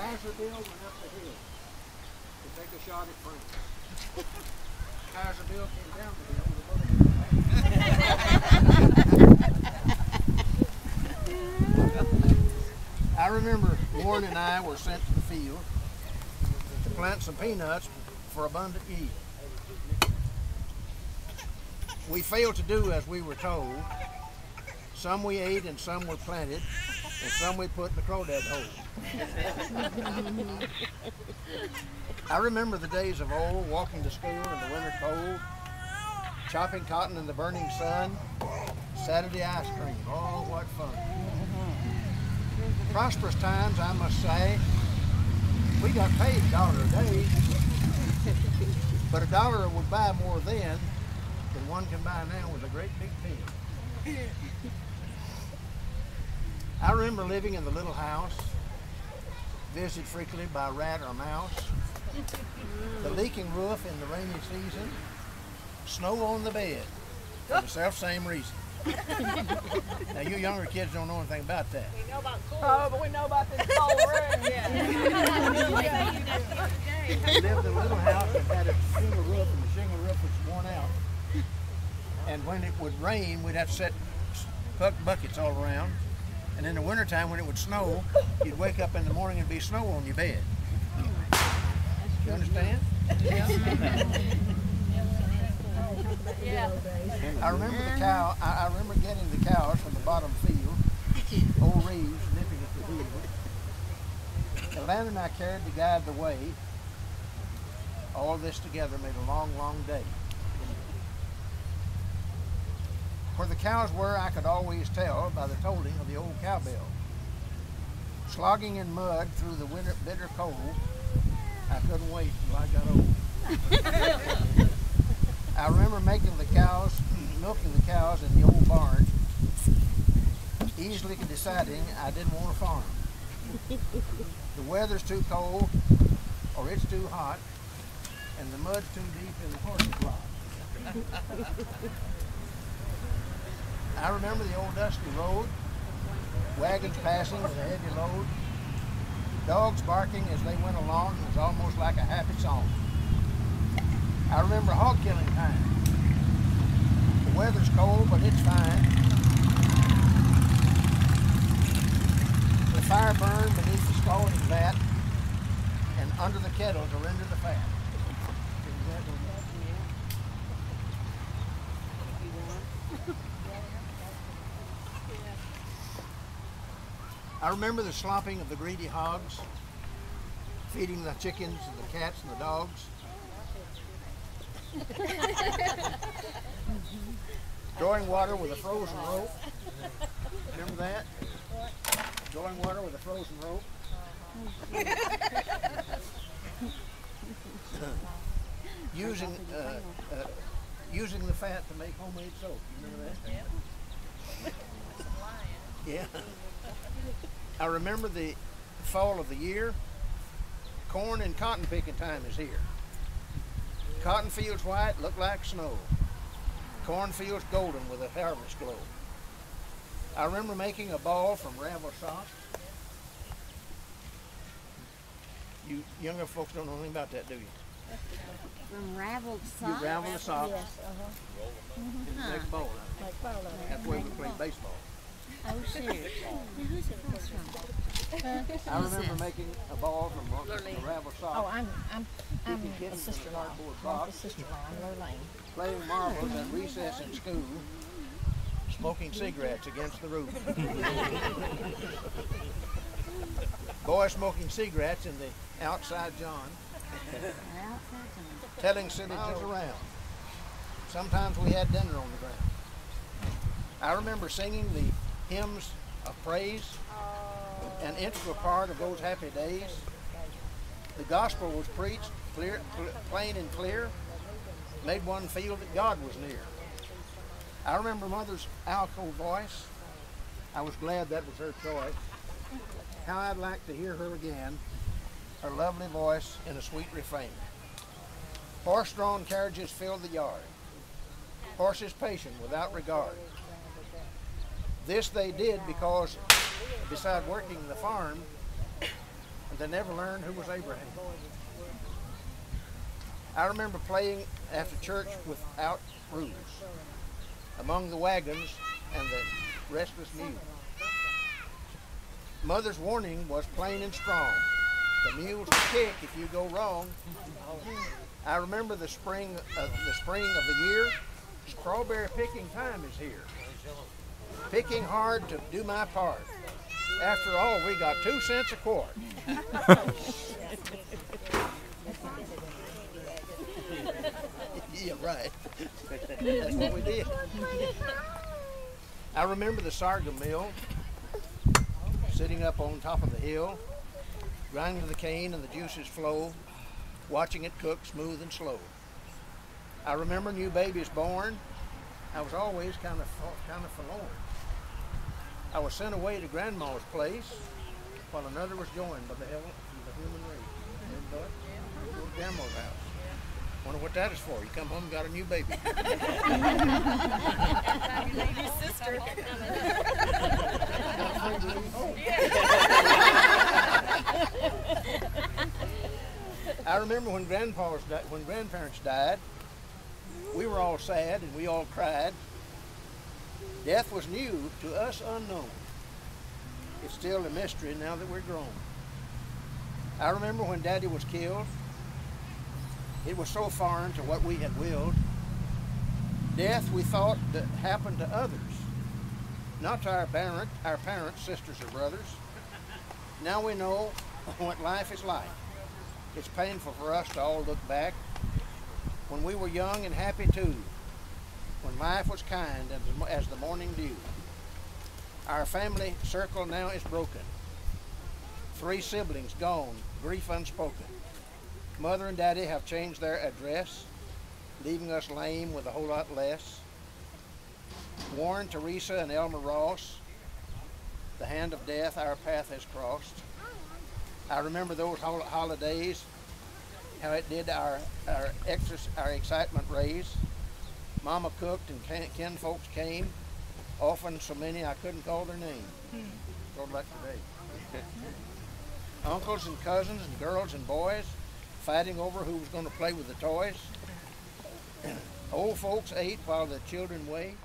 Kaiser Bill went up the hill to take a shot at Frank. Kaiser Bill came down the hill with a bullet. I remember Warren and I were sent to the field to plant some peanuts for abundant yield. We failed to do as we were told. Some we ate and some were planted, and some we put in the crawdad hole. I remember the days of old, walking to school in the winter cold, chopping cotton in the burning sun, Saturday ice cream. Oh, what fun. Prosperous times, I must say. We got paid $1 a day, but $1 would buy more then than one can buy now with a great big pen. I remember living in the little house, visited frequently by rat or mouse, the leaking roof in the rainy season, snow on the bed, for the self-same reason. Now, you younger kids don't know anything about that. We know about cool. Oh, but we know about this whole room. Yeah. We lived in a little house that had a shingle roof, and the shingle roof was worn out. And when it would rain, we'd have to set buckets all around. And in the wintertime, when it would snow, you'd wake up in the morning and be snow on your bed. You understand? Yeah. I remember the cow. I remember getting the cows from the bottom field, old Reeves nipping at the heel. The lantern I carried to guide the way. All this together made a long, long day. Where the cows were, I could always tell by the tolling of the old cowbell. Slogging in mud through the winter bitter cold, I couldn't wait till I got old. I remember milking the cows in the old barn, easily deciding I didn't want to farm. The weather's too cold, or it's too hot, and the mud's too deep in the horse's block. I remember the old dusty road, wagons passing with a heavy load, dogs barking as they went along. It was almost like a happy song. I remember hog killing time. The weather's cold, but it's fine. The fire burned beneath the scalding vat, and under the kettle to render the fat. I remember the slopping of the greedy hogs, feeding the chickens and the cats and the dogs. Drawing water with a frozen rope. Remember that? Drawing water with a frozen rope. Using the fat to make homemade soap. You remember that? Yeah. I remember the fall of the year. Corn and cotton picking time is here. Cotton fields white look like snow. Corn fields golden with a harvest glow. I remember making a ball from ravel socks. You younger folks don't know anything about that, do you? From raveled socks? You ravel the socks Yes, and you make a ball out of it. like ball of it. That's where we play baseball. Oh, shoot. Now, who's it from? I remember making a ball from the ravel Oh, socks, I'm Keeping a kittens in a sister-in-law. cardboard I'm box. the sister-in-law. I'm Lorraine. playing marbles at recess in school, smoking cigarettes against the roof. Boys smoking cigarettes in the outside John, telling silly jokes around. Sometimes we had dinner on the ground. I remember singing the hymns of praise, an integral part of those happy days. The gospel was preached plain and clear, made one feel that God was near. I remember Mother's alcove voice. I was glad that was her choice. How I'd like to hear her again, her lovely voice in a sweet refrain. Horse-drawn carriages filled the yard, horses patient without regard. This they did because, beside working the farm and they never learned who was Abraham. I remember playing after church without rules, among the wagons and the restless mule. Mother's warning was plain and strong. The mules will kick if you go wrong. I remember the spring of the year. Strawberry picking time is here. Picking hard to do my part. After all, we got 2 cents a quart. Yeah, right. That's what we did. I remember the sorghum mill, sitting up on top of the hill, grinding the cane and the juices flow, watching it cook smooth and slow. I remember new babies born. I was always kind of forlorn. I was sent away to Grandma's place while another was joined by the human race. Go to Grandma's house. Wonder what that is for. You come home and got a new baby. Your sister. I remember when grandparents died, we were all sad and we all cried. Death was new, to us unknown. It's still a mystery now that we're grown. I remember when Daddy was killed. It was so foreign to what we had willed. Death we thought that happened to others, not to our parents, sisters, or brothers. Now we know what life is like. It's painful for us to all look back when we were young and happy too, when life was kind as the morning dew. Our family circle now is broken. 3 siblings gone, grief unspoken. Mother and Daddy have changed their address, leaving us lame with a whole lot less. Warren, Teresa, and Elmer Ross, the hand of death our path has crossed. I remember those holidays, how it did our excitement raise. Mama cooked and kin folks came, often so many I couldn't call their name. Sort of like today. Uncles and cousins and girls and boys fighting over who was going to play with the toys. Old folks ate while the children waited.